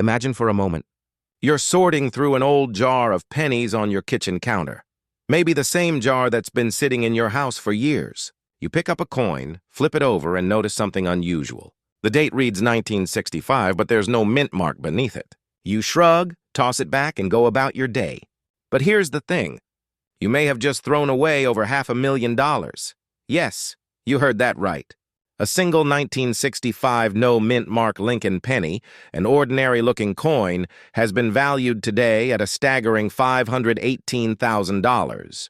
Imagine for a moment, you're sorting through an old jar of pennies on your kitchen counter. Maybe the same jar that's been sitting in your house for years. You pick up a coin, flip it over, and notice something unusual. The date reads 1965, but there's no mint mark beneath it. You shrug, toss it back, and go about your day. But here's the thing. You may have just thrown away over $500,000. Yes, you heard that right. A single 1965 no mint mark Lincoln penny, an ordinary-looking coin, has been valued today at a staggering $518,000.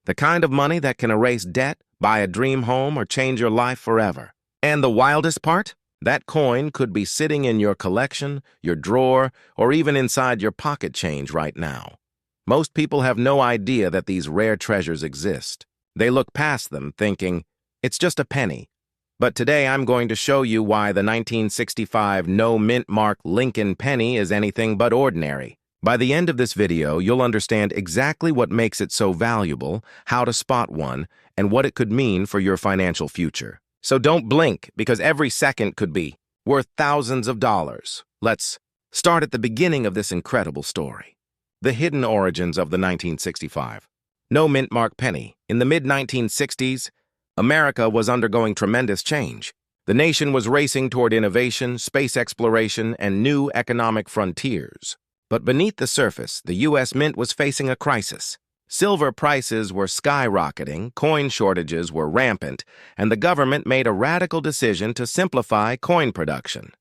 The kind of money that can erase debt, buy a dream home, or change your life forever. And the wildest part? That coin could be sitting in your collection, your drawer, or even inside your pocket change right now. Most people have no idea that these rare treasures exist. They look past them thinking, it's just a penny. But today I'm going to show you why the 1965 no mint mark Lincoln penny is anything but ordinary. By the end of this video, you'll understand exactly what makes it so valuable, how to spot one, and what it could mean for your financial future. So don't blink, because every second could be worth thousands of dollars. Let's start at the beginning of this incredible story. The hidden origins of the 1965 no mint mark penny. In the mid-1960s, America was undergoing tremendous change. The nation was racing toward innovation, space exploration, and new economic frontiers. But beneath the surface, the U.S. Mint was facing a crisis. Silver prices were skyrocketing, coin shortages were rampant, and the government made a radical decision to simplify coin production.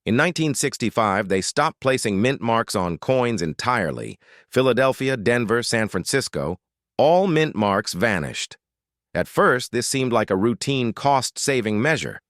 In 1965, they stopped placing mint marks on coins entirely. Philadelphia, Denver, San Francisco, all mint marks vanished. At first, this seemed like a routine cost-saving measure.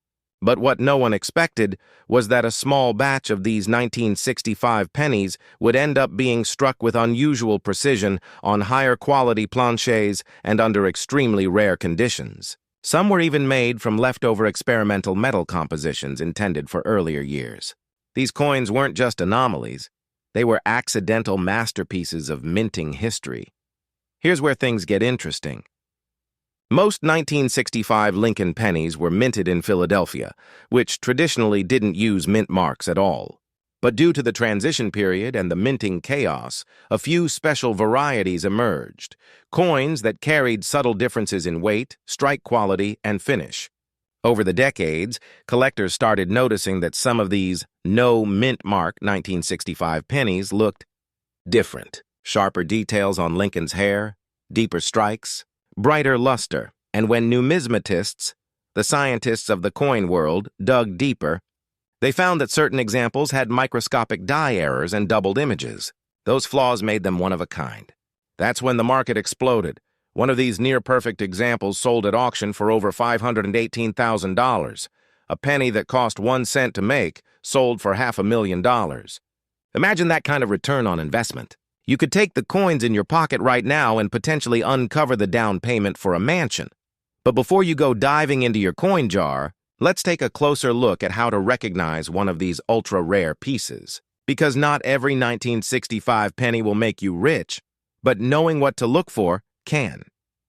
But what no one expected was that a small batch of these 1965 pennies would end up being struck with unusual precision on higher-quality planchets and under extremely rare conditions. Some were even made from leftover experimental metal compositions intended for earlier years. These coins weren't just anomalies. They were accidental masterpieces of minting history. Here's where things get interesting. Most 1965 Lincoln pennies were minted in Philadelphia, which traditionally didn't use mint marks at all. But due to the transition period and the minting chaos, a few special varieties emerged, coins that carried subtle differences in weight, strike quality, and finish. Over the decades, collectors started noticing that some of these no mint mark 1965 pennies looked different. Sharper details on Lincoln's hair, deeper strikes, brighter luster, and when numismatists, the scientists of the coin world, dug deeper, they found that certain examples had microscopic dye errors and doubled images. Those flaws made them one of a kind. That's when the market exploded. One of these near-perfect examples sold at auction for over $518,000. A penny that cost 1 cent to make sold for $500,000. Imagine that kind of return on investment. You could take the coins in your pocket right now and potentially uncover the down payment for a mansion. But before you go diving into your coin jar, let's take a closer look at how to recognize one of these ultra-rare pieces. Because not every 1965 penny will make you rich, but knowing what to look for can.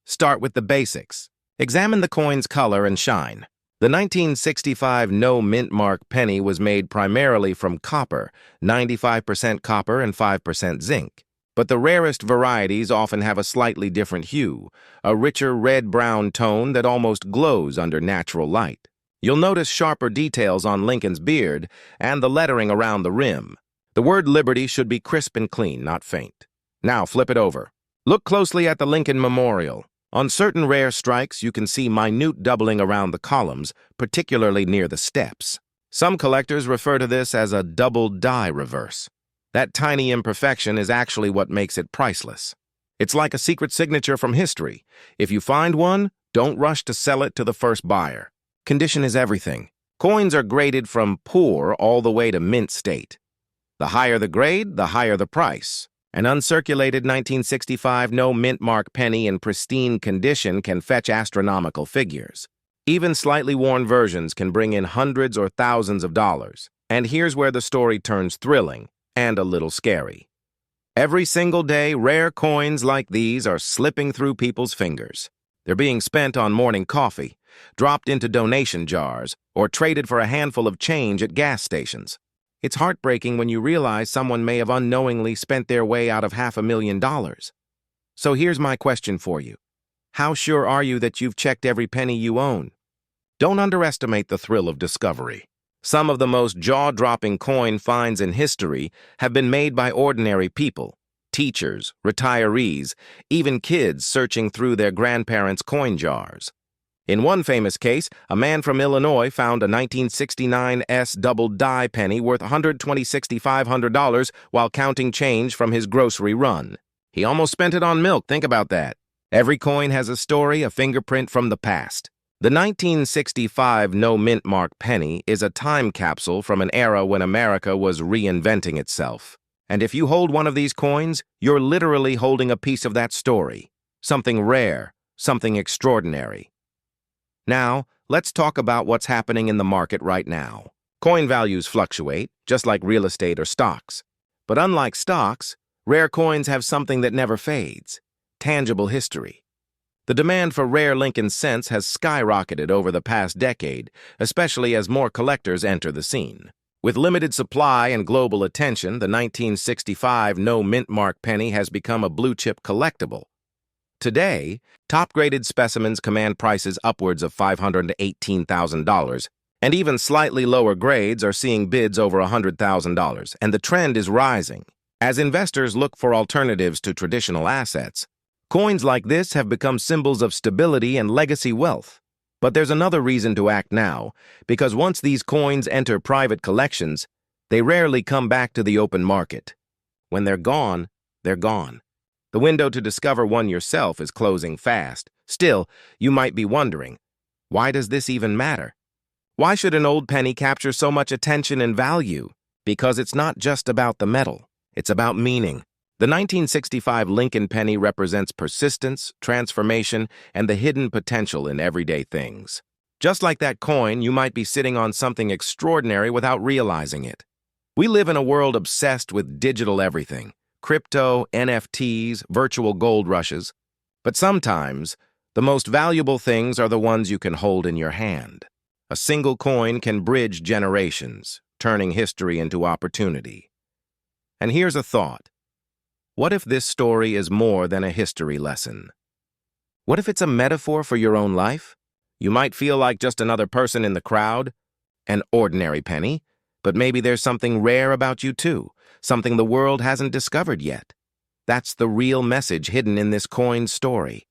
Start with the basics. Examine the coin's color and shine. The 1965 no mint mark penny was made primarily from copper, 95% copper and 5% zinc. But the rarest varieties often have a slightly different hue, a richer red-brown tone that almost glows under natural light. You'll notice sharper details on Lincoln's beard and the lettering around the rim. The word Liberty should be crisp and clean, not faint. Now flip it over. Look closely at the Lincoln Memorial. On certain rare strikes, you can see minute doubling around the columns, particularly near the steps. Some collectors refer to this as a double die reverse. That tiny imperfection is actually what makes it priceless. It's like a secret signature from history. If you find one, don't rush to sell it to the first buyer. Condition is everything. Coins are graded from poor all the way to mint state. The higher the grade, the higher the price. An uncirculated 1965 no mint mark penny in pristine condition can fetch astronomical figures. Even slightly worn versions can bring in hundreds or thousands of dollars. And here's where the story turns thrilling and a little scary. Every single day, rare coins like these are slipping through people's fingers. They're being spent on morning coffee, dropped into donation jars, or traded for a handful of change at gas stations. It's heartbreaking when you realize someone may have unknowingly spent their way out of $500,000. So here's my question for you. How sure are you that you've checked every penny you own? Don't underestimate the thrill of discovery. Some of the most jaw-dropping coin finds in history have been made by ordinary people, teachers, retirees, even kids searching through their grandparents' coin jars. In one famous case, a man from Illinois found a 1969 S double die penny worth $126,500 while counting change from his grocery run. He almost spent it on milk, think about that. Every coin has a story, a fingerprint from the past. The 1965 no mintmark penny is a time capsule from an era when America was reinventing itself. And if you hold one of these coins, you're literally holding a piece of that story. Something rare, something extraordinary. Now, let's talk about what's happening in the market right now. Coin values fluctuate, just like real estate or stocks. But unlike stocks, rare coins have something that never fades: tangible history. The demand for rare Lincoln cents has skyrocketed over the past decade, especially as more collectors enter the scene. With limited supply and global attention, the 1965 no mintmark penny has become a blue-chip collectible. Today, top-graded specimens command prices upwards of $518,000, and even slightly lower grades are seeing bids over $100,000, and the trend is rising. As investors look for alternatives to traditional assets, coins like this have become symbols of stability and legacy wealth. But there's another reason to act now, because once these coins enter private collections, they rarely come back to the open market. When they're gone, they're gone. The window to discover one yourself is closing fast. Still, you might be wondering, why does this even matter? Why should an old penny capture so much attention and value? Because it's not just about the metal, it's about meaning. The 1965 Lincoln penny represents persistence, transformation, and the hidden potential in everyday things. Just like that coin, you might be sitting on something extraordinary without realizing it. We live in a world obsessed with digital everything: crypto, NFTs, virtual gold rushes. But sometimes, the most valuable things are the ones you can hold in your hand. A single coin can bridge generations, turning history into opportunity. And here's a thought. What if this story is more than a history lesson? What if it's a metaphor for your own life? You might feel like just another person in the crowd, an ordinary penny, but maybe there's something rare about you too, something the world hasn't discovered yet. That's the real message hidden in this coin's story.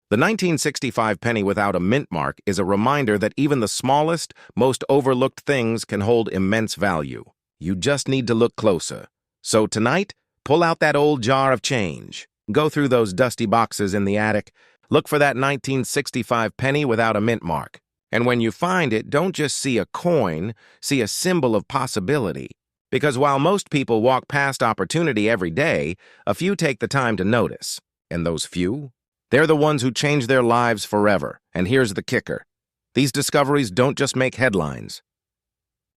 The 1965 penny without a mint mark is a reminder that even the smallest, most overlooked things can hold immense value. You just need to look closer. So tonight, pull out that old jar of change. Go through those dusty boxes in the attic. Look for that 1965 penny without a mint mark. And when you find it, don't just see a coin, see a symbol of possibility. Because while most people walk past opportunity every day, a few take the time to notice. And those few? They're the ones who change their lives forever. And here's the kicker. These discoveries don't just make headlines.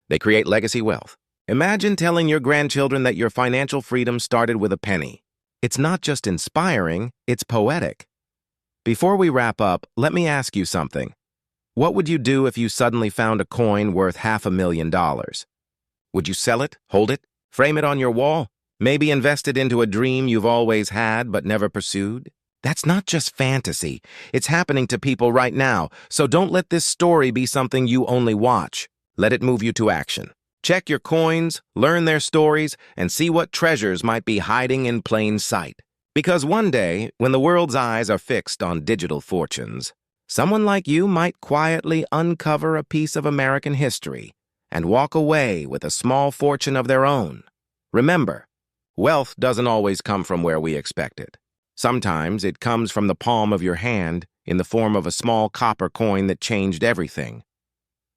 They create legacy wealth. Imagine telling your grandchildren that your financial freedom started with a penny. It's not just inspiring, it's poetic. Before we wrap up, let me ask you something. What would you do if you suddenly found a coin worth $500,000? Would you sell it, hold it, frame it on your wall? Maybe invest it into a dream you've always had but never pursued? That's not just fantasy. It's happening to people right now, so don't let this story be something you only watch. Let it move you to action. Check your coins, learn their stories, and see what treasures might be hiding in plain sight. Because one day, when the world's eyes are fixed on digital fortunes, someone like you might quietly uncover a piece of American history and walk away with a small fortune of their own. Remember, wealth doesn't always come from where we expect it. Sometimes it comes from the palm of your hand in the form of a small copper coin that changed everything.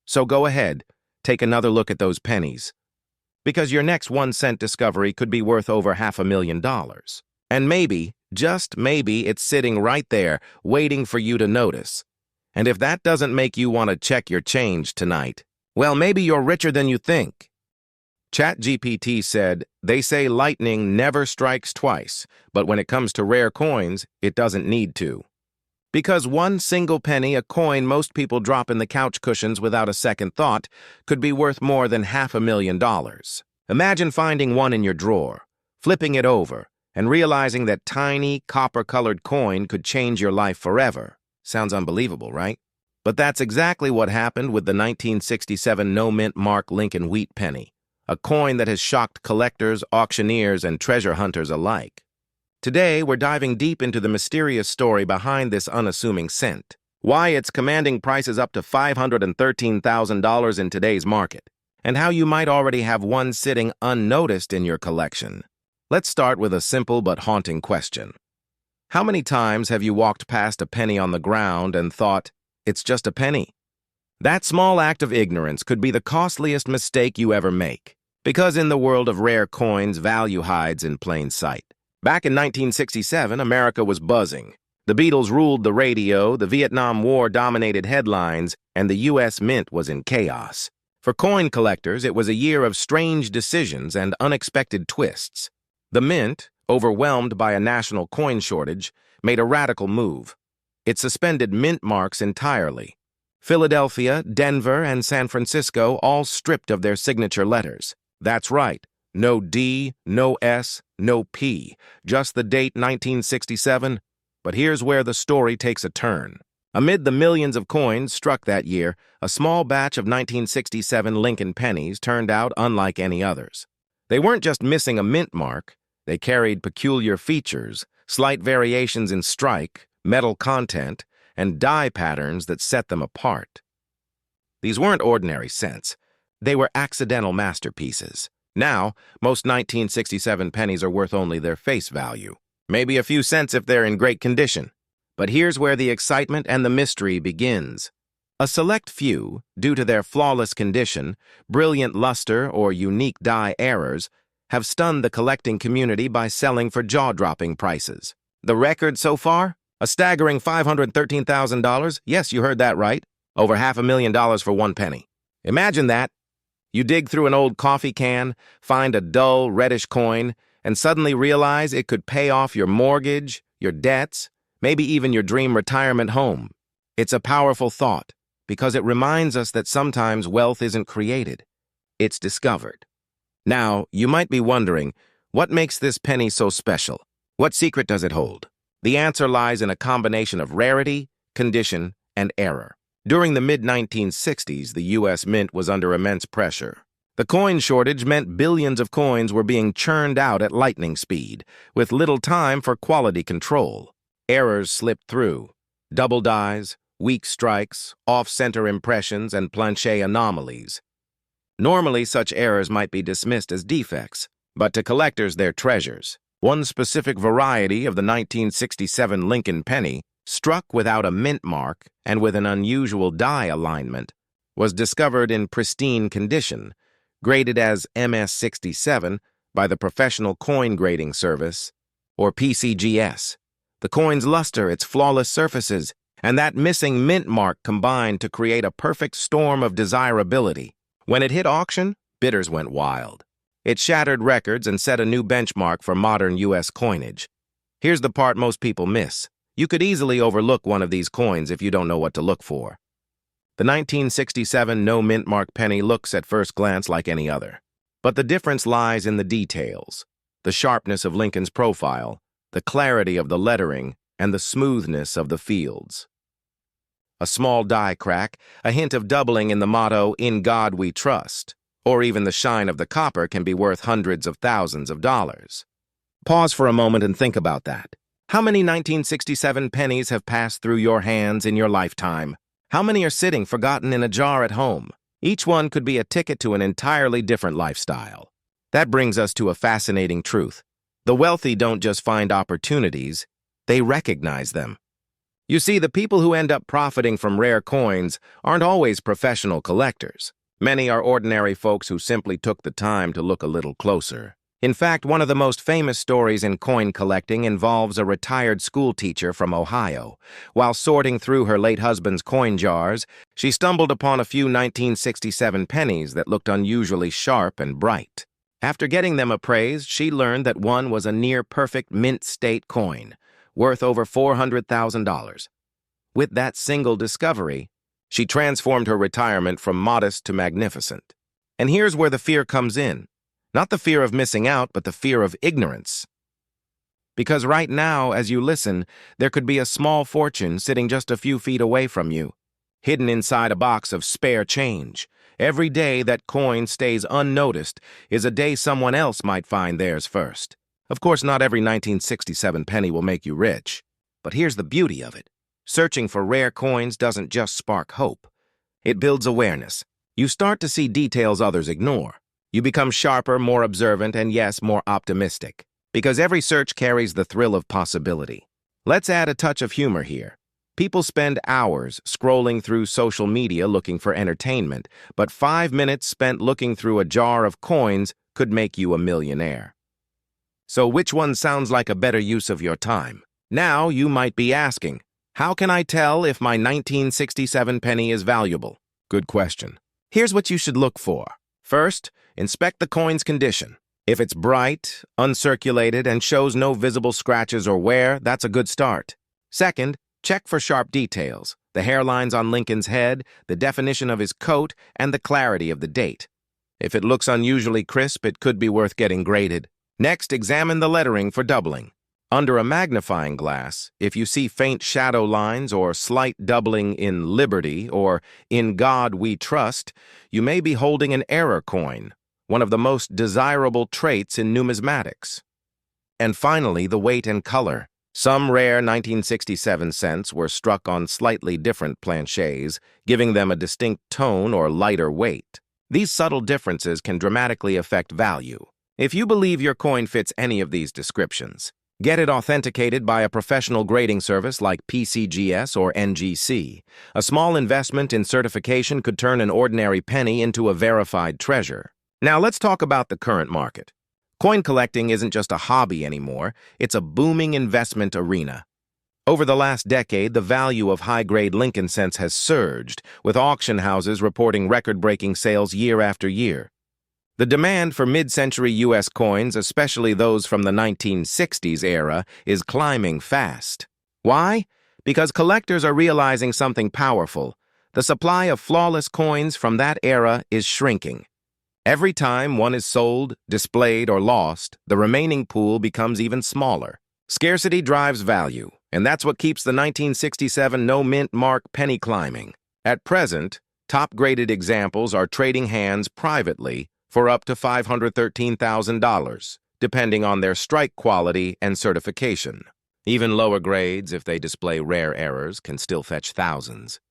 So go ahead, take another look at those pennies. Because your next 1-cent discovery could be worth over $500,000. And maybe, just maybe, it's sitting right there, waiting for you to notice. And if that doesn't make you want to check your change tonight, well, maybe you're richer than you think. ChatGPT said, they say lightning never strikes twice, but when it comes to rare coins, it doesn't need to. Because one single penny, a coin most people drop in the couch cushions without a second thought, could be worth more than $500,000. Imagine finding one in your drawer, flipping it over, and realizing that tiny, copper-colored coin could change your life forever. Sounds unbelievable, right? But that's exactly what happened with the 1967 no-mint mark Lincoln wheat penny, a coin that has shocked collectors, auctioneers, and treasure hunters alike. Today, we're diving deep into the mysterious story behind this unassuming cent, why it's commanding prices up to $513,000 in today's market, and how you might already have one sitting unnoticed in your collection. Let's start with a simple but haunting question. How many times have you walked past a penny on the ground and thought, it's just a penny? That small act of ignorance could be the costliest mistake you ever make, because in the world of rare coins, value hides in plain sight. Back in 1967, America was buzzing. The Beatles ruled the radio, the Vietnam War dominated headlines, and the U.S. Mint was in chaos. For coin collectors, it was a year of strange decisions and unexpected twists. The Mint, overwhelmed by a national coin shortage, made a radical move. It suspended mint marks entirely. Philadelphia, Denver, and San Francisco all stripped of their signature letters. That's right. No D, no S, no P, just the date 1967. But here's where the story takes a turn. Amid the millions of coins struck that year, a small batch of 1967 Lincoln pennies turned out unlike any others. They weren't just missing a mint mark, they carried peculiar features, slight variations in strike, metal content, and die patterns that set them apart. These weren't ordinary cents. They were accidental masterpieces. Now, most 1967 pennies are worth only their face value. Maybe a few cents if they're in great condition. But here's where the excitement and the mystery begins. A select few, due to their flawless condition, brilliant luster, or unique die errors, have stunned the collecting community by selling for jaw-dropping prices. The record so far? A staggering $513,000? Yes, you heard that right. Over $500,000 for one penny. Imagine that. You dig through an old coffee can, find a dull, reddish coin, and suddenly realize it could pay off your mortgage, your debts, maybe even your dream retirement home. It's a powerful thought, because it reminds us that sometimes wealth isn't created, it's discovered. Now, you might be wondering, what makes this penny so special? What secret does it hold? The answer lies in a combination of rarity, condition, and error. During the mid-1960s, the U.S. Mint was under immense pressure. The coin shortage meant billions of coins were being churned out at lightning speed, with little time for quality control. Errors slipped through. Double dies, weak strikes, off-center impressions, and planchet anomalies. Normally, such errors might be dismissed as defects, but to collectors, they're treasures. One specific variety of the 1967 Lincoln penny, struck without a mint mark and with an unusual die alignment, was discovered in pristine condition, graded as MS-67 by the Professional Coin Grading Service, or PCGS. The coin's luster, its flawless surfaces, and that missing mint mark combined to create a perfect storm of desirability. When it hit auction, bidders went wild. It shattered records and set a new benchmark for modern U.S. coinage. Here's the part most people miss. You could easily overlook one of these coins if you don't know what to look for. The 1967 no mint mark penny looks at first glance like any other. But the difference lies in the details, the sharpness of Lincoln's profile, the clarity of the lettering, and the smoothness of the fields. A small die crack, a hint of doubling in the motto, "In God We Trust," or even the shine of the copper can be worth hundreds of thousands of dollars. Pause for a moment and think about that. How many 1967 pennies have passed through your hands in your lifetime? How many are sitting forgotten in a jar at home? Each one could be a ticket to an entirely different lifestyle. That brings us to a fascinating truth. The wealthy don't just find opportunities, they recognize them. You see, the people who end up profiting from rare coins aren't always professional collectors. Many are ordinary folks who simply took the time to look a little closer. In fact, one of the most famous stories in coin collecting involves a retired school teacher from Ohio. While sorting through her late husband's coin jars, she stumbled upon a few 1967 pennies that looked unusually sharp and bright. After getting them appraised, she learned that one was a near-perfect mint state coin, worth over $400,000. With that single discovery, she transformed her retirement from modest to magnificent. And here's where the fear comes in. Not the fear of missing out, but the fear of ignorance. Because right now, as you listen, there could be a small fortune sitting just a few feet away from you, hidden inside a box of spare change. Every day that coin stays unnoticed is a day someone else might find theirs first. Of course, not every 1967 penny will make you rich. But here's the beauty of it. Searching for rare coins doesn't just spark hope. It builds awareness. You start to see details others ignore. You become sharper, more observant, and yes, more optimistic. Because every search carries the thrill of possibility. Let's add a touch of humor here. People spend hours scrolling through social media looking for entertainment, but 5 minutes spent looking through a jar of coins could make you a millionaire. So which one sounds like a better use of your time? Now you might be asking, how can I tell if my 1967 penny is valuable? Good question. Here's what you should look for. First, inspect the coin's condition. If it's bright, uncirculated, and shows no visible scratches or wear, that's a good start. Second, check for sharp details, the hairlines on Lincoln's head, the definition of his coat, and the clarity of the date. If it looks unusually crisp, it could be worth getting graded. Next, examine the lettering for doubling. Under a magnifying glass, if you see faint shadow lines or slight doubling in Liberty or In God We Trust, you may be holding an error coin, one of the most desirable traits in numismatics. And finally, the weight and color. Some rare 1967 cents were struck on slightly different planchets, giving them a distinct tone or lighter weight. These subtle differences can dramatically affect value. If you believe your coin fits any of these descriptions, get it authenticated by a professional grading service like PCGS or NGC. A small investment in certification could turn an ordinary penny into a verified treasure. Now let's talk about the current market. Coin collecting isn't just a hobby anymore, it's a booming investment arena. Over the last decade, the value of high-grade Lincoln cents has surged, with auction houses reporting record-breaking sales year after year. The demand for mid-century U.S. coins, especially those from the 1960s era, is climbing fast. Why? Because collectors are realizing something powerful. The supply of flawless coins from that era is shrinking. Every time one is sold, displayed, or lost, the remaining pool becomes even smaller. Scarcity drives value, and that's what keeps the 1967 no-mint mark penny climbing. At present, top-graded examples are trading hands privately for up to $513,000, depending on their strike quality and certification. Even lower grades, if they display rare errors, can still fetch thousands.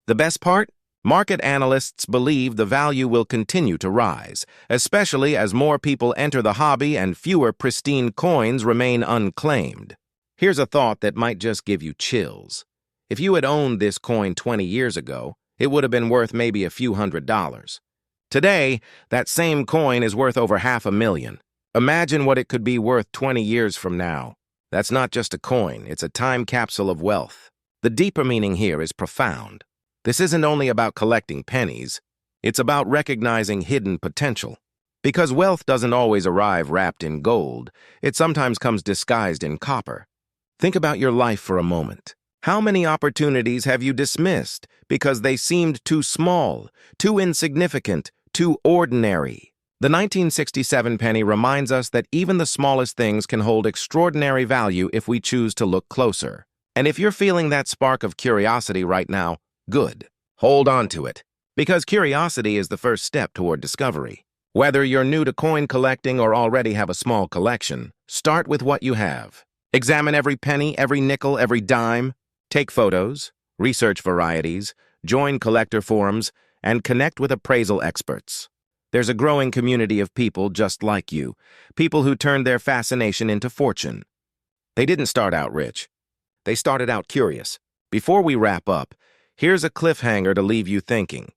The best part? Market analysts believe the value will continue to rise, especially as more people enter the hobby and fewer pristine coins remain unclaimed. Here's a thought that might just give you chills. If you had owned this coin 20 years ago, it would have been worth maybe a few $100s. Today, that same coin is worth over $500,000. Imagine what it could be worth 20 years from now. That's not just a coin, it's a time capsule of wealth. The deeper meaning here is profound. This isn't only about collecting pennies, it's about recognizing hidden potential. Because wealth doesn't always arrive wrapped in gold, it sometimes comes disguised in copper. Think about your life for a moment. How many opportunities have you dismissed because they seemed too small, too insignificant, too ordinary? The 1967 penny reminds us that even the smallest things can hold extraordinary value if we choose to look closer. And if you're feeling that spark of curiosity right now, good. Hold on to it, because curiosity is the first step toward discovery. Whether you're new to coin collecting or already have a small collection, start with what you have. Examine every penny, every nickel, every dime. Take photos, research varieties, join collector forums, and connect with appraisal experts. There's a growing community of people just like you, people who turned their fascination into fortune. They didn't start out rich. They started out curious. Before we wrap up, here's a cliffhanger to leave you thinking.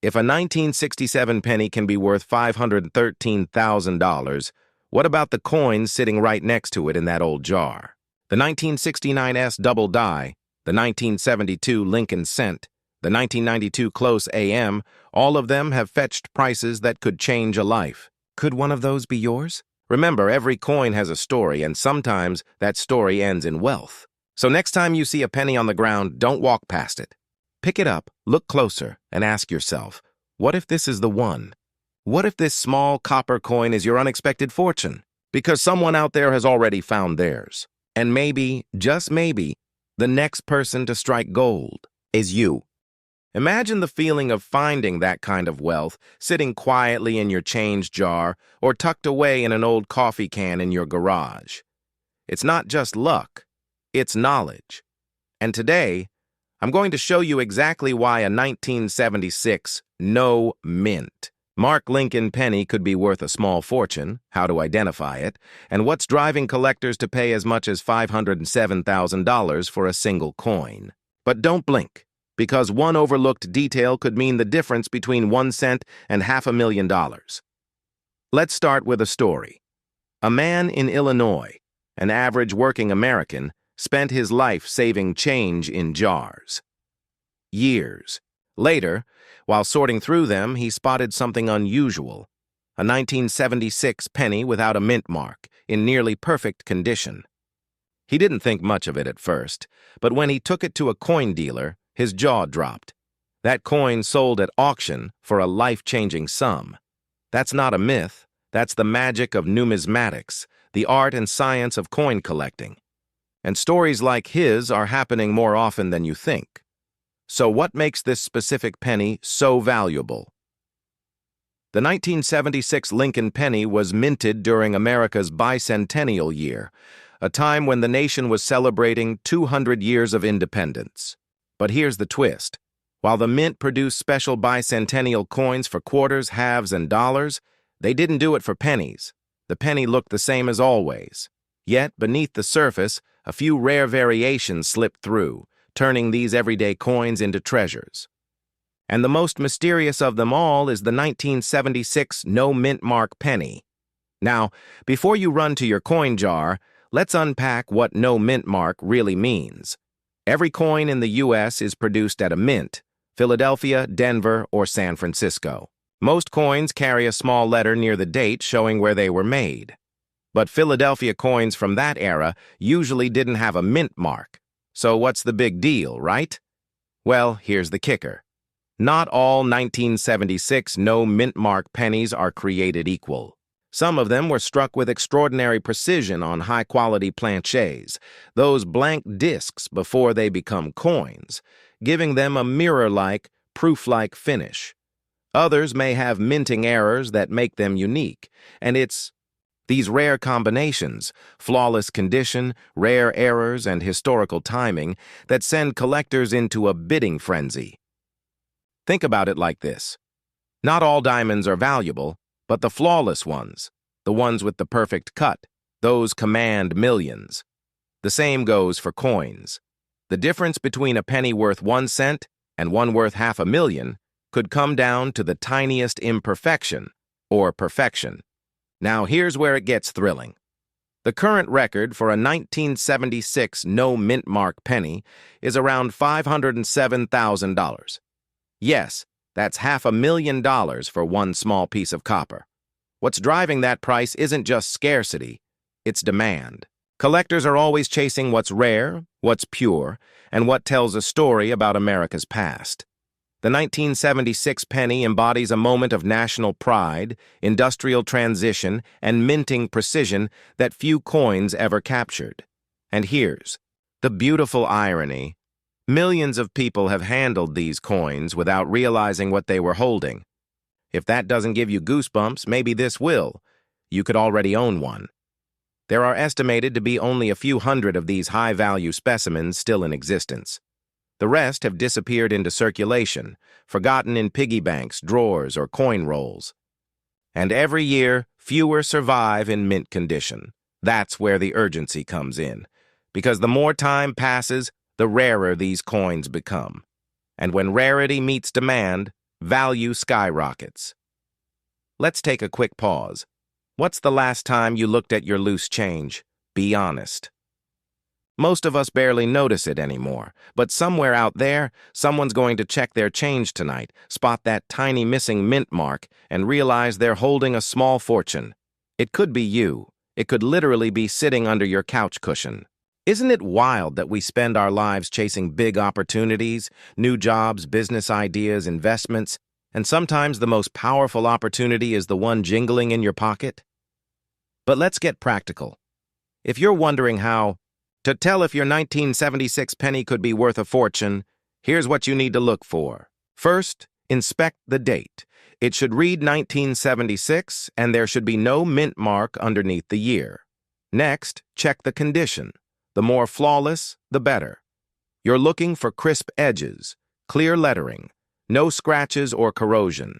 If a 1967 penny can be worth $513,000, what about the coins sitting right next to it in that old jar? The 1969 S Double Die, the 1972 Lincoln Cent, the 1992 Close AM, all of them have fetched prices that could change a life. Could one of those be yours? Remember, every coin has a story, and sometimes that story ends in wealth. So next time you see a penny on the ground, don't walk past it. Pick it up, look closer, and ask yourself, what if this is the one? What if this small copper coin is your unexpected fortune? Because someone out there has already found theirs. And maybe, just maybe, the next person to strike gold is you. Imagine the feeling of finding that kind of wealth, sitting quietly in your change jar or tucked away in an old coffee can in your garage. It's not just luck, it's knowledge. And today, I'm going to show you exactly why a 1976 no mint Mark Lincoln penny could be worth a small fortune, how to identify it, and what's driving collectors to pay as much as $507,000 for a single coin. But don't blink, because one overlooked detail could mean the difference between 1 cent and $500,000. Let's start with a story. A man in Illinois, an average working American, spent his life saving change in jars. Years later, while sorting through them, he spotted something unusual. A 1976 penny without a mint mark, in nearly perfect condition. He didn't think much of it at first, but when he took it to a coin dealer, his jaw dropped. That coin sold at auction for a life-changing sum. That's not a myth. That's the magic of numismatics, the art and science of coin collecting. And stories like his are happening more often than you think. So what makes this specific penny so valuable? The 1976 Lincoln penny was minted during America's bicentennial year, a time when the nation was celebrating 200 years of independence. But here's the twist. While the mint produced special bicentennial coins for quarters, halves, and dollars, they didn't do it for pennies. The penny looked the same as always. Yet, beneath the surface, a few rare variations slipped through, turning these everyday coins into treasures. And the most mysterious of them all is the 1976 no mint mark penny. Now, before you run to your coin jar, let's unpack what no mint mark really means. Every coin in the U.S. is produced at a mint, Philadelphia, Denver, or San Francisco. Most coins carry a small letter near the date showing where they were made. But Philadelphia coins from that era usually didn't have a mint mark. So what's the big deal, right? Well, here's the kicker. Not all 1976 no mint mark pennies are created equal. Some of them were struck with extraordinary precision on high-quality planchets, those blank discs before they become coins, giving them a mirror-like, proof-like finish. Others may have minting errors that make them unique, and it's these rare combinations, flawless condition, rare errors, and historical timing that send collectors into a bidding frenzy. Think about it like this. Not all diamonds are valuable, but the flawless ones, the ones with the perfect cut, those command millions. The same goes for coins. The difference between a penny worth 1 cent and one worth $500,000 could come down to the tiniest imperfection, or perfection. Now here's where it gets thrilling. The current record for a 1976 no mint mark penny is around $507,000. Yes, that's $500,000 for one small piece of copper. What's driving that price isn't just scarcity, it's demand. Collectors are always chasing what's rare, what's pure, and what tells a story about America's past. The 1976 penny embodies a moment of national pride, industrial transition, and minting precision that few coins ever captured. And here's the beautiful irony. Millions of people have handled these coins without realizing what they were holding. If that doesn't give you goosebumps, maybe this will. You could already own one. There are estimated to be only a few hundred of these high-value specimens still in existence. The rest have disappeared into circulation, forgotten in piggy banks, drawers, or coin rolls. And every year, fewer survive in mint condition. That's where the urgency comes in, because the more time passes, the rarer these coins become. And when rarity meets demand, value skyrockets. Let's take a quick pause. What's the last time you looked at your loose change? Be honest. Most of us barely notice it anymore, but somewhere out there, someone's going to check their change tonight, spot that tiny missing mint mark, and realize they're holding a small fortune. It could be you. It could literally be sitting under your couch cushion. Isn't it wild that we spend our lives chasing big opportunities, new jobs, business ideas, investments, and sometimes the most powerful opportunity is the one jingling in your pocket? But let's get practical. If you're wondering how to tell if your 1976 penny could be worth a fortune, here's what you need to look for. First, inspect the date. It should read 1976, and there should be no mint mark underneath the year. Next, check the condition. The more flawless, the better. You're looking for crisp edges, clear lettering, no scratches or corrosion.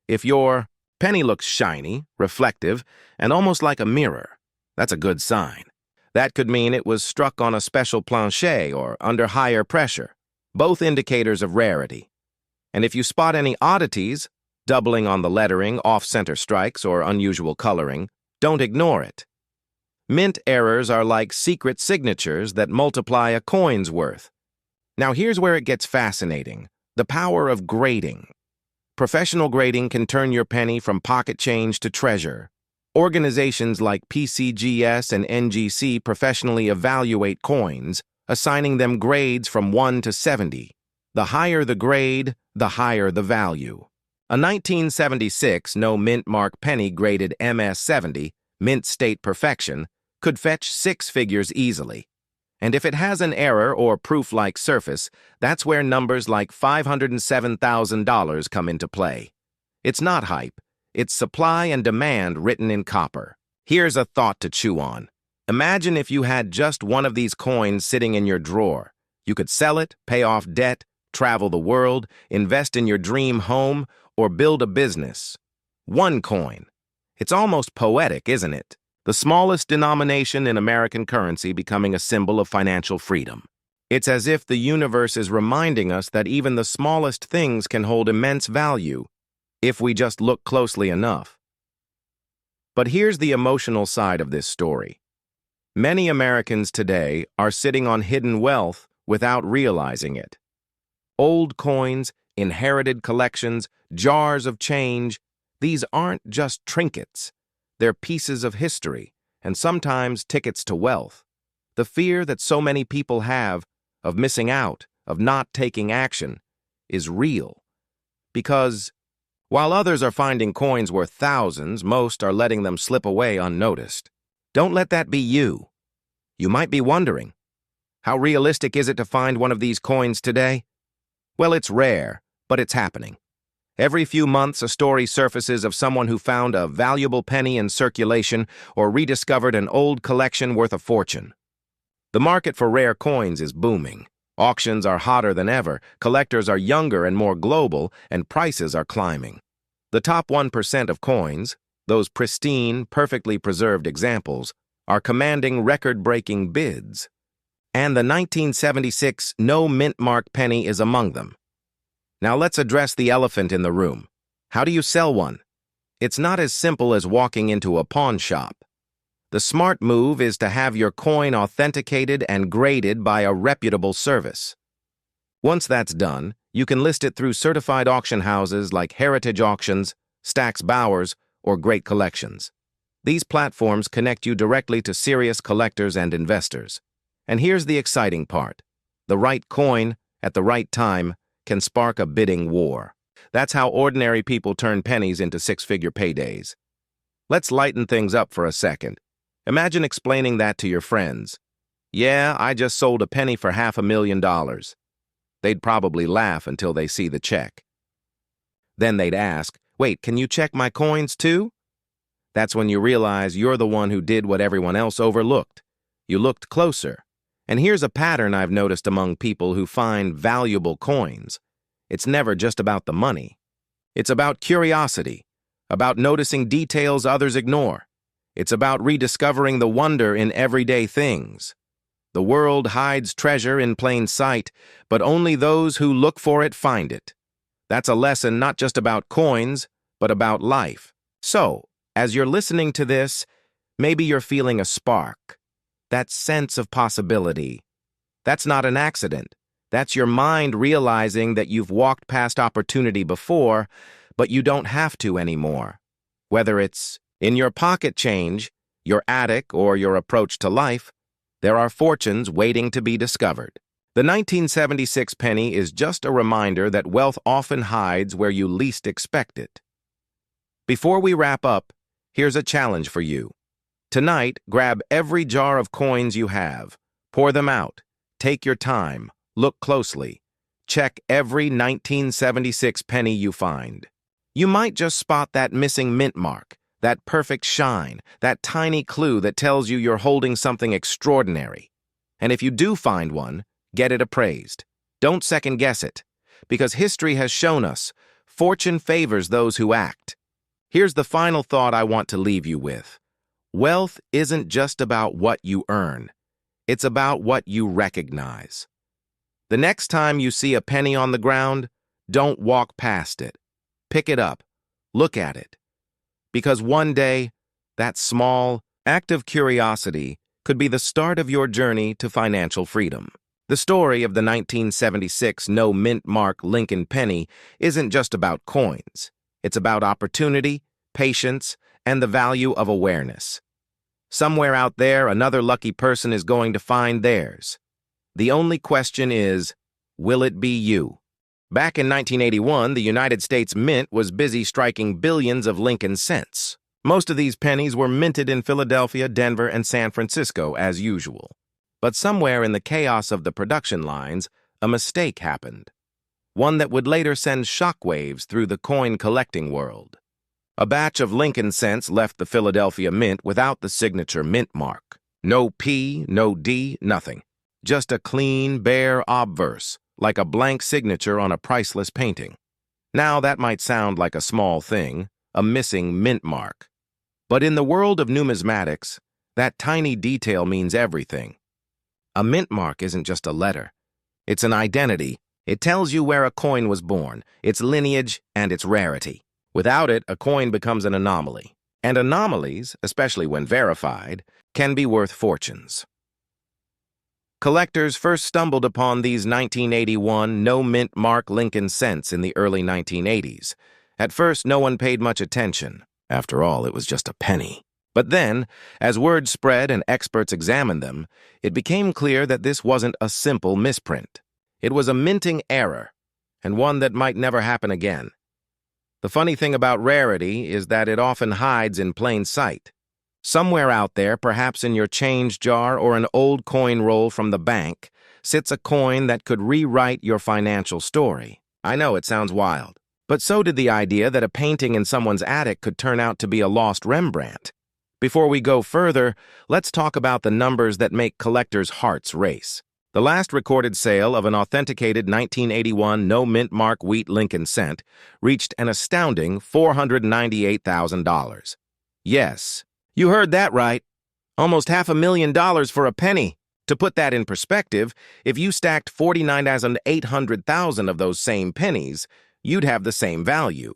If your penny looks shiny, reflective, and almost like a mirror, that's a good sign. That could mean it was struck on a special planchet or under higher pressure, both indicators of rarity. And if you spot any oddities, doubling on the lettering, off-center strikes, or unusual coloring, don't ignore it. Mint errors are like secret signatures that multiply a coin's worth. Now here's where it gets fascinating: the power of grading. Professional grading can turn your penny from pocket change to treasure. Organizations like PCGS and NGC professionally evaluate coins, assigning them grades from 1 to 70. The higher the grade, the higher the value. A 1976 no mint mark penny graded MS-70, mint state perfection, could fetch 6 figures easily. And if it has an error or proof-like surface, that's where numbers like $507,000 come into play. It's not hype. It's supply and demand written in copper. Here's a thought to chew on. Imagine if you had just one of these coins sitting in your drawer. You could sell it, pay off debt, travel the world, invest in your dream home, or build a business. One coin. It's almost poetic, isn't it? The smallest denomination in American currency becoming a symbol of financial freedom. It's as if the universe is reminding us that even the smallest things can hold immense value if we just look closely enough. But here's the emotional side of this story. Many Americans today are sitting on hidden wealth without realizing it. Old coins, inherited collections, jars of change, these aren't just trinkets. They're pieces of history, and sometimes tickets to wealth. The fear that so many people have of missing out, of not taking action, is real. Because while others are finding coins worth thousands, most are letting them slip away unnoticed. Don't let that be you. You might be wondering, how realistic is it to find one of these coins today? Well, it's rare, but it's happening. Every few months, a story surfaces of someone who found a valuable penny in circulation or rediscovered an old collection worth a fortune. The market for rare coins is booming. Auctions are hotter than ever, collectors are younger and more global, and prices are climbing. The top 1% of coins, those pristine, perfectly preserved examples, are commanding record-breaking bids. And the 1976 no mint mark penny is among them. Now let's address the elephant in the room. How do you sell one? It's not as simple as walking into a pawn shop. The smart move is to have your coin authenticated and graded by a reputable service. Once that's done, you can list it through certified auction houses like Heritage Auctions, Stack's Bowers, or Great Collections. These platforms connect you directly to serious collectors and investors. And here's the exciting part. The right coin, at the right time, can spark a bidding war. That's how ordinary people turn pennies into 6-figure paydays. Let's lighten things up for a second. Imagine explaining that to your friends. Yeah, I just sold a penny for $500,000. They'd probably laugh until they see the check. Then they'd ask, wait, can you check my coins too? That's when you realize you're the one who did what everyone else overlooked. You looked closer. And here's a pattern I've noticed among people who find valuable coins. It's never just about the money. It's about curiosity, about noticing details others ignore. It's about rediscovering the wonder in everyday things. The world hides treasure in plain sight, but only those who look for it find it. That's a lesson not just about coins, but about life. So, as you're listening to this, maybe you're feeling a spark. That sense of possibility. That's not an accident. That's your mind realizing that you've walked past opportunity before, but you don't have to anymore. Whether it's in your pocket change, your attic, or your approach to life, There are fortunes waiting to be discovered. The 1976 penny is just a reminder that wealth often hides where you least expect it. Before we wrap up, here's a challenge for you. Tonight, grab every jar of coins you have. Pour them out. Take your time. Look closely. Check every 1976 penny you find. You might just spot that missing mint mark, that perfect shine, that tiny clue that tells you you're holding something extraordinary. And if you do find one, get it appraised. Don't second-guess it, because history has shown us fortune favors those who act. Here's the final thought I want to leave you with. Wealth isn't just about what you earn. It's about what you recognize. The next time you see a penny on the ground, don't walk past it. Pick it up. Look at it. Because one day, that small act of curiosity could be the start of your journey to financial freedom. The story of the 1976 no mint mark Lincoln penny isn't just about coins. It's about opportunity, patience, and the value of awareness. Somewhere out there, another lucky person is going to find theirs. The only question is, will it be you? Back in 1981, the United States Mint was busy striking billions of Lincoln cents. Most of these pennies were minted in Philadelphia, Denver, and San Francisco as usual. But somewhere in the chaos of the production lines, a mistake happened. One that would later send shockwaves through the coin-collecting world. A batch of Lincoln cents left the Philadelphia Mint without the signature mint mark. No P, no D, nothing. Just a clean, bare obverse, like a blank signature on a priceless painting. Now that might sound like a small thing, a missing mint mark. But in the world of numismatics, that tiny detail means everything. A mint mark isn't just a letter. It's an identity. It tells you where a coin was born, its lineage, and its rarity. Without it, a coin becomes an anomaly. And anomalies, especially when verified, can be worth fortunes. Collectors first stumbled upon these 1981 no mint mark Lincoln cents in the early 1980s. At first, no one paid much attention. After all, it was just a penny. But then, as word spread and experts examined them, it became clear that this wasn't a simple misprint. It was a minting error, and one that might never happen again. The funny thing about rarity is that it often hides in plain sight. Somewhere out there, perhaps in your change jar or an old coin roll from the bank, sits a coin that could rewrite your financial story. I know it sounds wild, but so did the idea that a painting in someone's attic could turn out to be a lost Rembrandt. Before we go further, let's talk about the numbers that make collectors' hearts race. The last recorded sale of an authenticated 1981 no mint mark wheat Lincoln cent reached an astounding $498,000. Yes, you heard that right. Almost $500,000 for a penny. To put that in perspective, if you stacked 49,800,000 of those same pennies, you'd have the same value.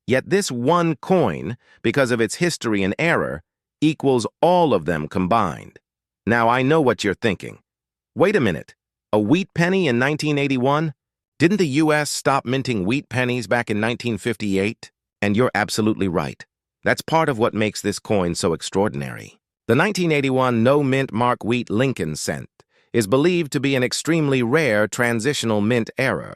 Yet this one coin, because of its history and error, equals all of them combined. Now I know what you're thinking. Wait a minute, a wheat penny in 1981? Didn't the U.S. stop minting wheat pennies back in 1958? And you're absolutely right. That's part of what makes this coin so extraordinary. The 1981 no mint mark wheat Lincoln cent is believed to be an extremely rare transitional mint error.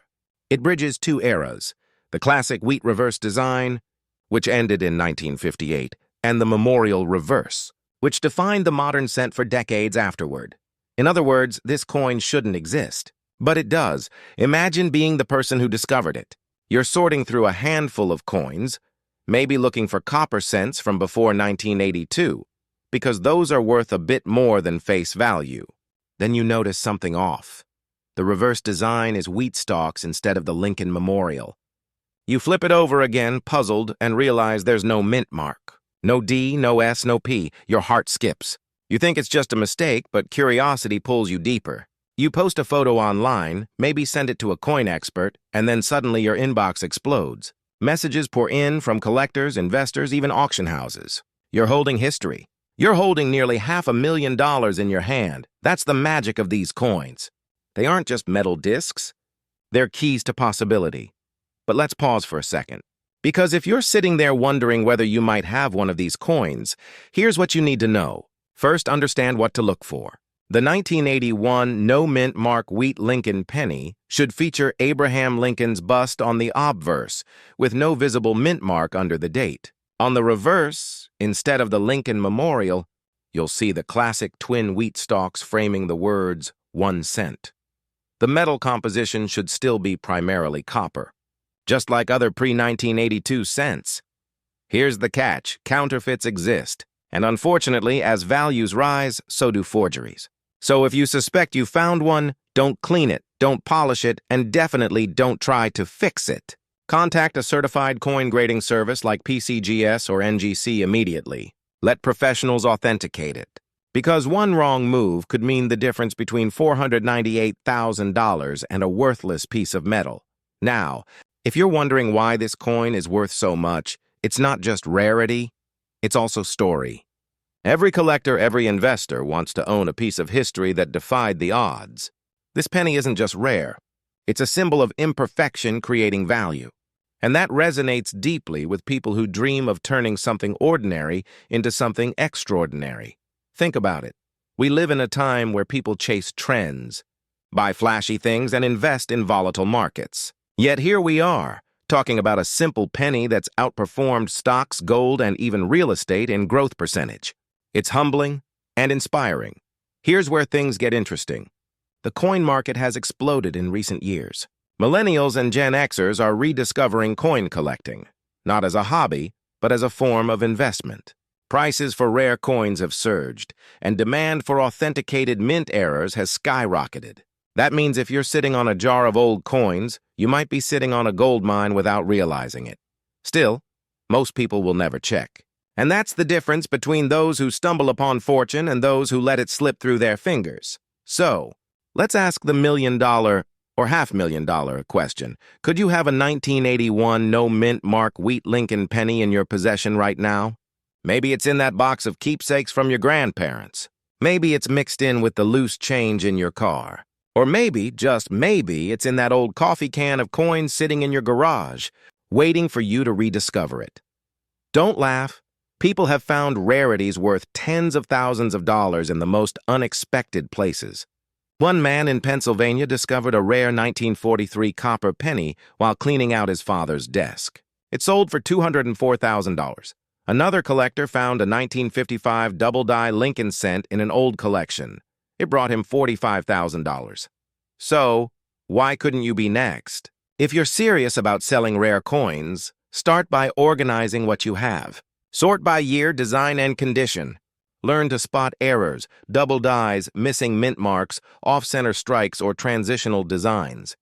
It bridges two eras, the classic wheat reverse design, which ended in 1958, and the memorial reverse, which defined the modern cent for decades afterward. In other words, this coin shouldn't exist. But it does. Imagine being the person who discovered it. You're sorting through a handful of coins, maybe looking for copper cents from before 1982, because those are worth a bit more than face value. Then you notice something off. The reverse design is wheat stalks instead of the Lincoln Memorial. You flip it over again, puzzled, and realize there's no mint mark. No D, no S, no P. Your heart skips. You think it's just a mistake, but curiosity pulls you deeper. You post a photo online, maybe send it to a coin expert, and then suddenly your inbox explodes. Messages pour in from collectors, investors, even auction houses. You're holding history. You're holding nearly $500,000 in your hand. That's the magic of these coins. They aren't just metal discs. They're keys to possibility. But let's pause for a second. Because if you're sitting there wondering whether you might have one of these coins, here's what you need to know. First, understand what to look for. The 1981 No Mint Mark Wheat Lincoln penny should feature Abraham Lincoln's bust on the obverse, with no visible mint mark under the date. On the reverse, instead of the Lincoln Memorial, you'll see the classic twin wheat stalks framing the words 1 cent. The metal composition should still be primarily copper, just like other pre-1982 cents. Here's the catch: counterfeits exist, and unfortunately, as values rise, so do forgeries. So if you suspect you found one, don't clean it, don't polish it, and definitely don't try to fix it. Contact a certified coin grading service like PCGS or NGC immediately. Let professionals authenticate it, because one wrong move could mean the difference between $498,000 and a worthless piece of metal. Now, if you're wondering why this coin is worth so much, it's not just rarity, it's also story. Every collector, every investor wants to own a piece of history that defied the odds. This penny isn't just rare. It's a symbol of imperfection creating value. And that resonates deeply with people who dream of turning something ordinary into something extraordinary. Think about it. We live in a time where people chase trends, buy flashy things, and invest in volatile markets. Yet here we are, talking about a simple penny that's outperformed stocks, gold, and even real estate in growth percentage. It's humbling and inspiring. Here's where things get interesting. The coin market has exploded in recent years. Millennials and Gen Xers are rediscovering coin collecting, not as a hobby, but as a form of investment. Prices for rare coins have surged, and demand for authenticated mint errors has skyrocketed. That means if you're sitting on a jar of old coins, you might be sitting on a gold mine without realizing it. Still, most people will never check. And that's the difference between those who stumble upon fortune and those who let it slip through their fingers. So, let's ask the $1 million or $500,000 question. Could you have a 1981 no mint mark wheat Lincoln penny in your possession right now? Maybe it's in that box of keepsakes from your grandparents. Maybe it's mixed in with the loose change in your car. Or maybe, just maybe, it's in that old coffee can of coins sitting in your garage, waiting for you to rediscover it. Don't laugh. People have found rarities worth tens of thousands of dollars in the most unexpected places. One man in Pennsylvania discovered a rare 1943 copper penny while cleaning out his father's desk. It sold for $204,000. Another collector found a 1955 double-die Lincoln cent in an old collection. It brought him $45,000. So, why couldn't you be next? If you're serious about selling rare coins, start by organizing what you have. Sort by year, design, and condition. Learn to spot errors, double dies, missing mint marks, off-center strikes, or transitional designs.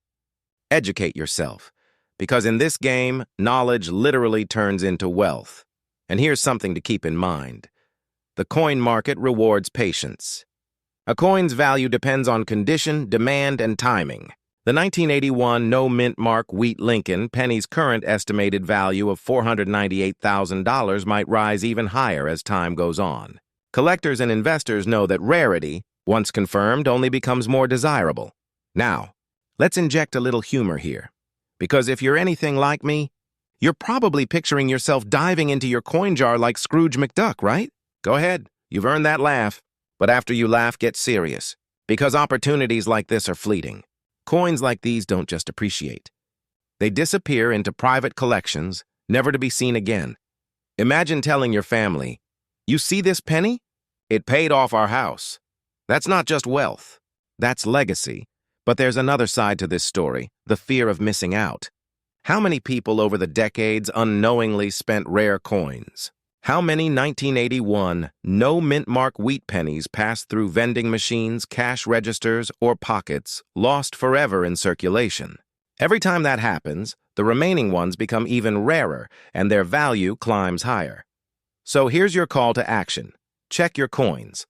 Educate yourself, because in this game, knowledge literally turns into wealth. And here's something to keep in mind. The coin market rewards patience. A coin's value depends on condition, demand, and timing. The 1981 no mint mark wheat Lincoln penny's current estimated value of $498,000 might rise even higher as time goes on. Collectors and investors know that rarity, once confirmed, only becomes more desirable. Now, let's inject a little humor here, because if you're anything like me, you're probably picturing yourself diving into your coin jar like Scrooge McDuck, right? Go ahead, you've earned that laugh. But after you laugh, get serious, because opportunities like this are fleeting. Coins like these don't just appreciate. They disappear into private collections, never to be seen again. Imagine telling your family, "You see this penny? It paid off our house." That's not just wealth. That's legacy. But there's another side to this story, the fear of missing out. How many people over the decades unknowingly spent rare coins? How many 1981 no mint mark wheat pennies passed through vending machines, cash registers, or pockets, lost forever in circulation? Every time that happens, the remaining ones become even rarer, and their value climbs higher. So here's your call to action. Check your coins.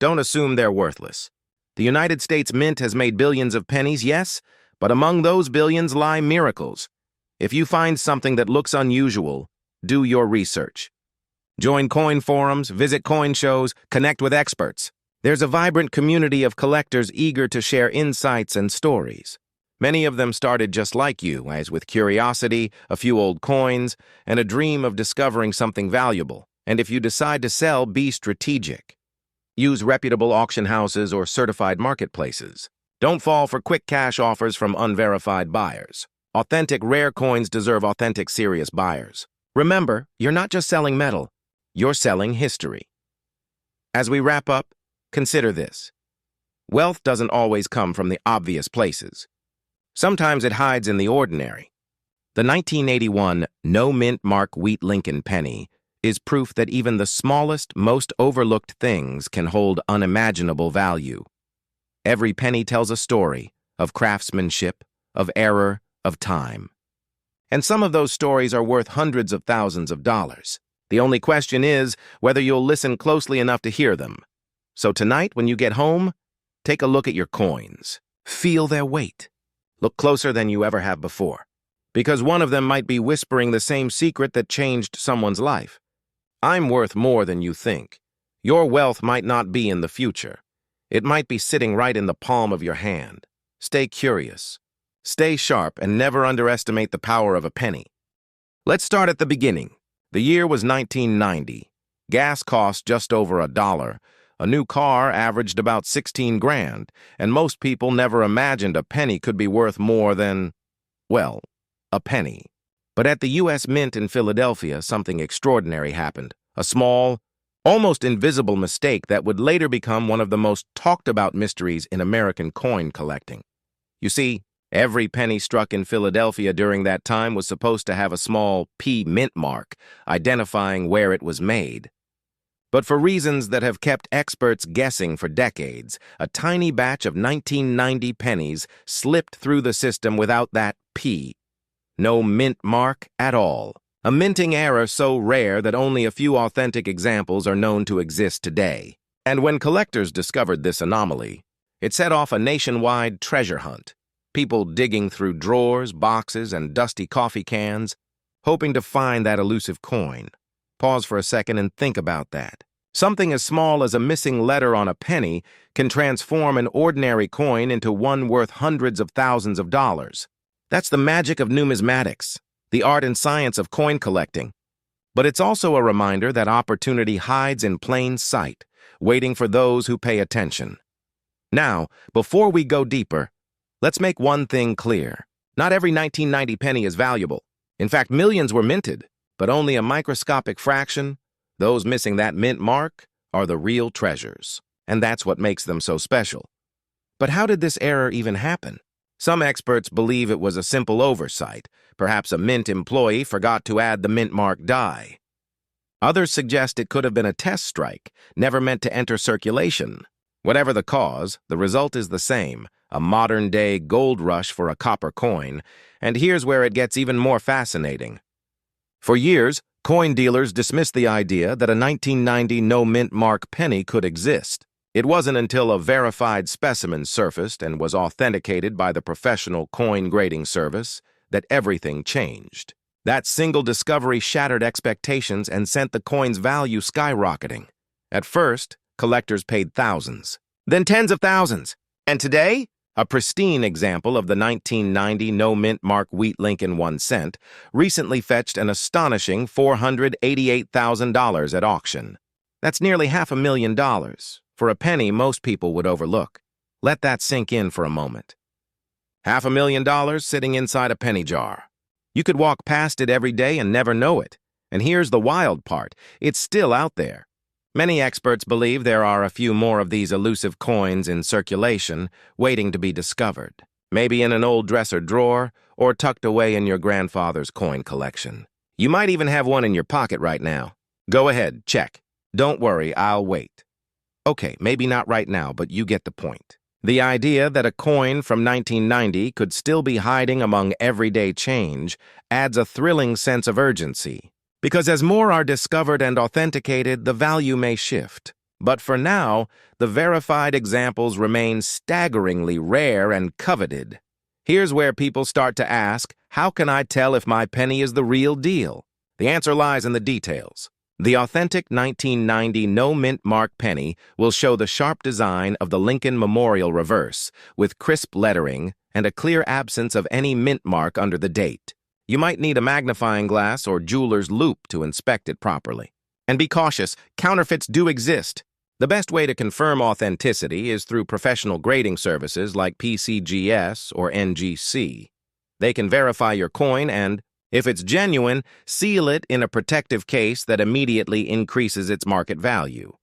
Don't assume they're worthless. The United States Mint has made billions of pennies, yes, but among those billions lie miracles. If you find something that looks unusual, do your research. Join coin forums, visit coin shows, connect with experts. There's a vibrant community of collectors eager to share insights and stories. Many of them started just like you, as with curiosity, a few old coins, and a dream of discovering something valuable. And if you decide to sell, be strategic. Use reputable auction houses or certified marketplaces. Don't fall for quick cash offers from unverified buyers. Authentic rare coins deserve authentic serious buyers. Remember, you're not just selling metal, you're selling history. As we wrap up, consider this. Wealth doesn't always come from the obvious places. Sometimes it hides in the ordinary. The 1981 No Mint Mark Wheat Lincoln penny is proof that even the smallest, most overlooked things can hold unimaginable value. Every penny tells a story of craftsmanship, of error, of time. And some of those stories are worth hundreds of thousands of dollars. The only question is whether you'll listen closely enough to hear them. So tonight, when you get home, take a look at your coins. Feel their weight. Look closer than you ever have before. Because one of them might be whispering the same secret that changed someone's life. I'm worth more than you think. Your wealth might not be in the future. It might be sitting right in the palm of your hand. Stay curious. Stay sharp and never underestimate the power of a penny. Let's start at the beginning. The year was 1990. Gas cost just over $1. A new car averaged about 16 grand, and most people never imagined a penny could be worth more than, well, a penny. But at the U.S. Mint in Philadelphia, something extraordinary happened. A small, almost invisible mistake that would later become one of the most talked about mysteries in American coin collecting. You see, every penny struck in Philadelphia during that time was supposed to have a small P mint mark, identifying where it was made. But for reasons that have kept experts guessing for decades, a tiny batch of 1990 pennies slipped through the system without that P. No mint mark at all. A minting error so rare that only a few authentic examples are known to exist today. And when collectors discovered this anomaly, it set off a nationwide treasure hunt. People digging through drawers, boxes, and dusty coffee cans, hoping to find that elusive coin. Pause for a second and think about that. Something as small as a missing letter on a penny can transform an ordinary coin into one worth hundreds of thousands of dollars. That's the magic of numismatics, the art and science of coin collecting. But it's also a reminder that opportunity hides in plain sight, waiting for those who pay attention. Now, before we go deeper, let's make one thing clear. Not every 1990 penny is valuable. In fact, millions were minted, but only a microscopic fraction, those missing that mint mark, are the real treasures. And that's what makes them so special. But how did this error even happen? Some experts believe it was a simple oversight. Perhaps a mint employee forgot to add the mint mark die. Others suggest it could have been a test strike, never meant to enter circulation. Whatever the cause, the result is the same, a modern-day gold rush for a copper coin, and here's where it gets even more fascinating. For years, coin dealers dismissed the idea that a 1990 no-mint mark penny could exist. It wasn't until a verified specimen surfaced and was authenticated by the professional coin grading service that everything changed. That single discovery shattered expectations and sent the coin's value skyrocketing. At first, collectors paid thousands, then tens of thousands. And today, a pristine example of the 1990 no-mint mark Wheat Lincoln 1 cent recently fetched an astonishing $488,000 at auction. That's nearly $500,000 for a penny most people would overlook. Let that sink in for a moment. $500,000 sitting inside a penny jar. You could walk past it every day and never know it. And here's the wild part. It's still out there. Many experts believe there are a few more of these elusive coins in circulation, waiting to be discovered. Maybe in an old dresser drawer, or tucked away in your grandfather's coin collection. You might even have one in your pocket right now. Go ahead, check. Don't worry, I'll wait. Okay, maybe not right now, but you get the point. The idea that a coin from 1990 could still be hiding among everyday change adds a thrilling sense of urgency. Because as more are discovered and authenticated, the value may shift. But for now, the verified examples remain staggeringly rare and coveted. Here's where people start to ask, how can I tell if my penny is the real deal? The answer lies in the details. The authentic 1990 no-mint mark penny will show the sharp design of the Lincoln Memorial reverse, with crisp lettering and a clear absence of any mint mark under the date. You might need a magnifying glass or jeweler's loupe to inspect it properly. And be cautious, counterfeits do exist. The best way to confirm authenticity is through professional grading services like PCGS or NGC. They can verify your coin and, if it's genuine, seal it in a protective case that immediately increases its market value.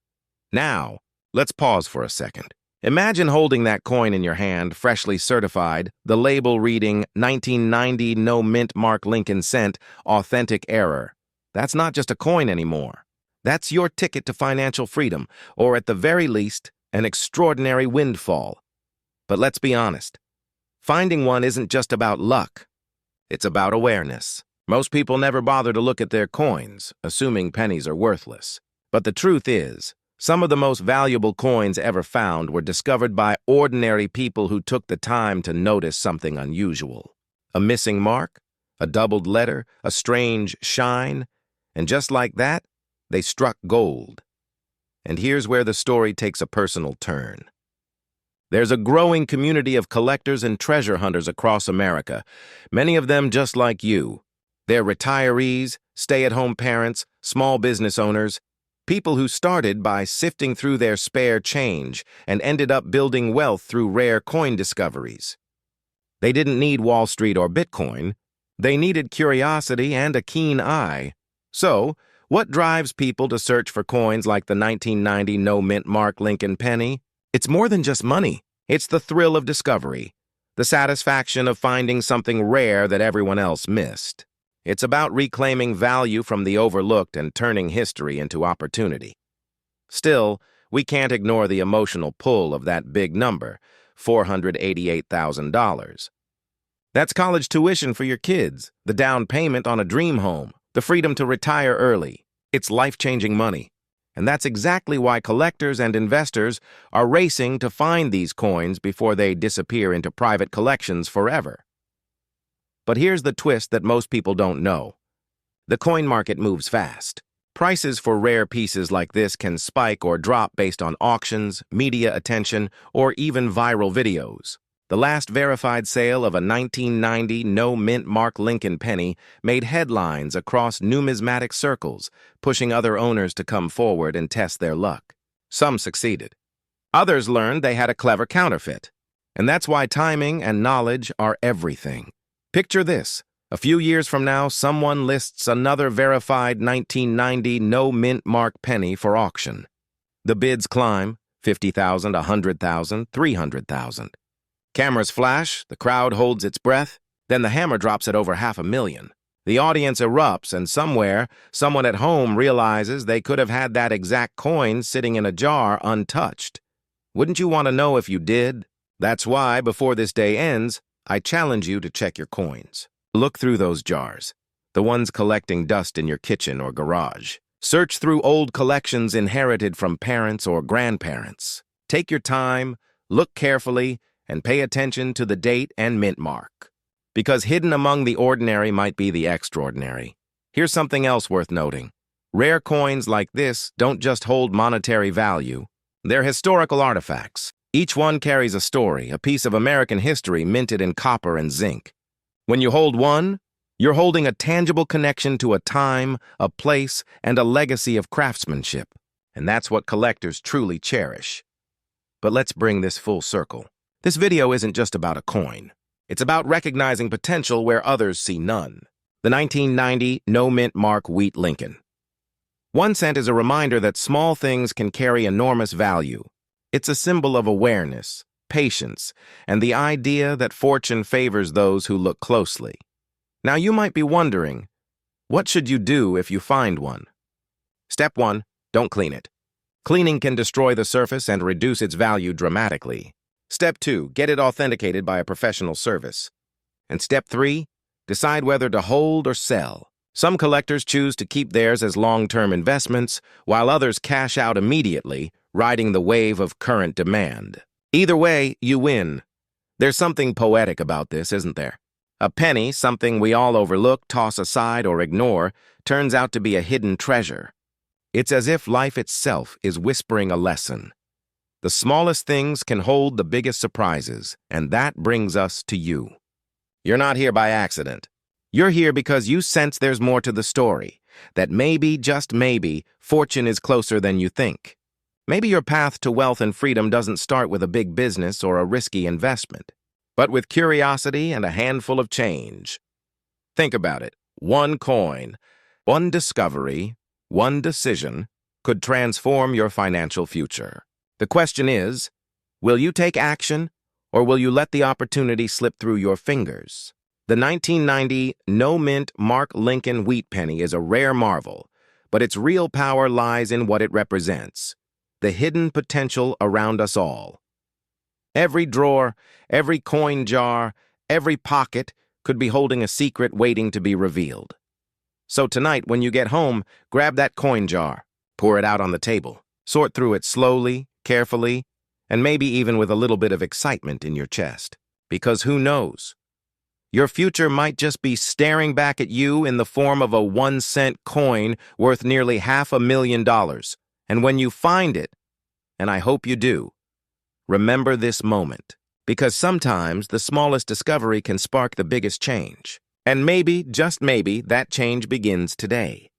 Now, let's pause for a second. Imagine holding that coin in your hand, freshly certified, the label reading 1990 no mint mark Lincoln cent, authentic error. That's not just a coin anymore. That's your ticket to financial freedom, or at the very least, an extraordinary windfall. But let's be honest. Finding one isn't just about luck. It's about awareness. Most people never bother to look at their coins, assuming pennies are worthless. But the truth is, some of the most valuable coins ever found were discovered by ordinary people who took the time to notice something unusual. A missing mark, a doubled letter, a strange shine, and just like that, they struck gold. And here's where the story takes a personal turn. There's a growing community of collectors and treasure hunters across America, many of them just like you. They're retirees, stay-at-home parents, small business owners, people who started by sifting through their spare change and ended up building wealth through rare coin discoveries. They didn't need Wall Street or Bitcoin. They needed curiosity and a keen eye. So, what drives people to search for coins like the 1990 no mint mark Lincoln penny? It's more than just money. It's the thrill of discovery, the satisfaction of finding something rare that everyone else missed. It's about reclaiming value from the overlooked and turning history into opportunity. Still, we can't ignore the emotional pull of that big number, $488,000. That's college tuition for your kids, the down payment on a dream home, the freedom to retire early. It's life-changing money. And that's exactly why collectors and investors are racing to find these coins before they disappear into private collections forever. But here's the twist that most people don't know. The coin market moves fast. Prices for rare pieces like this can spike or drop based on auctions, media attention, or even viral videos. The last verified sale of a 1990 no mint mark Lincoln penny made headlines across numismatic circles, pushing other owners to come forward and test their luck. Some succeeded. Others learned they had a clever counterfeit. And that's why timing and knowledge are everything. Picture this. A few years from now, someone lists another verified 1990 no mint mark penny for auction. The bids climb, 50,000, 100,000, 300,000. Cameras flash, the crowd holds its breath, then the hammer drops at over 500,000. The audience erupts, and somewhere, someone at home realizes they could have had that exact coin sitting in a jar untouched. Wouldn't you want to know if you did? That's why, before this day ends, I challenge you to check your coins. Look through those jars, the ones collecting dust in your kitchen or garage. Search through old collections inherited from parents or grandparents. Take your time, look carefully, and pay attention to the date and mint mark. Because hidden among the ordinary might be the extraordinary. Here's something else worth noting. Rare coins like this don't just hold monetary value. They're historical artifacts. Each one carries a story, a piece of American history minted in copper and zinc. When you hold one, you're holding a tangible connection to a time, a place, and a legacy of craftsmanship. And that's what collectors truly cherish. But let's bring this full circle. This video isn't just about a coin. It's about recognizing potential where others see none. The 1990 no mint mark wheat Lincoln. 1 cent is a reminder that small things can carry enormous value. It's a symbol of awareness, patience, and the idea that fortune favors those who look closely. Now you might be wondering, what should you do if you find one? Step 1, don't clean it. Cleaning can destroy the surface and reduce its value dramatically. Step 2, get it authenticated by a professional service. And Step 3, decide whether to hold or sell. Some collectors choose to keep theirs as long-term investments, while others cash out immediately, riding the wave of current demand. Either way, you win. There's something poetic about this, isn't there? A penny, something we all overlook, toss aside, or ignore, turns out to be a hidden treasure. It's as if life itself is whispering a lesson. The smallest things can hold the biggest surprises, and that brings us to you. You're not here by accident. You're here because you sense there's more to the story, that maybe, just maybe, fortune is closer than you think. Maybe your path to wealth and freedom doesn't start with a big business or a risky investment, but with curiosity and a handful of change. Think about it. One coin, one discovery, one decision could transform your financial future. The question is, will you take action, or will you let the opportunity slip through your fingers? The 1990 no-mint Mark Lincoln wheat penny is a rare marvel, but its real power lies in what it represents, the hidden potential around us all. Every drawer, every coin jar, every pocket could be holding a secret waiting to be revealed. So tonight, when you get home, grab that coin jar, pour it out on the table, sort through it slowly, carefully, and maybe even with a little bit of excitement in your chest. Because who knows? Your future might just be staring back at you in the form of a 1-cent coin worth nearly $500,000. And when you find it, and I hope you do, remember this moment. Because sometimes the smallest discovery can spark the biggest change. And maybe, just maybe, that change begins today.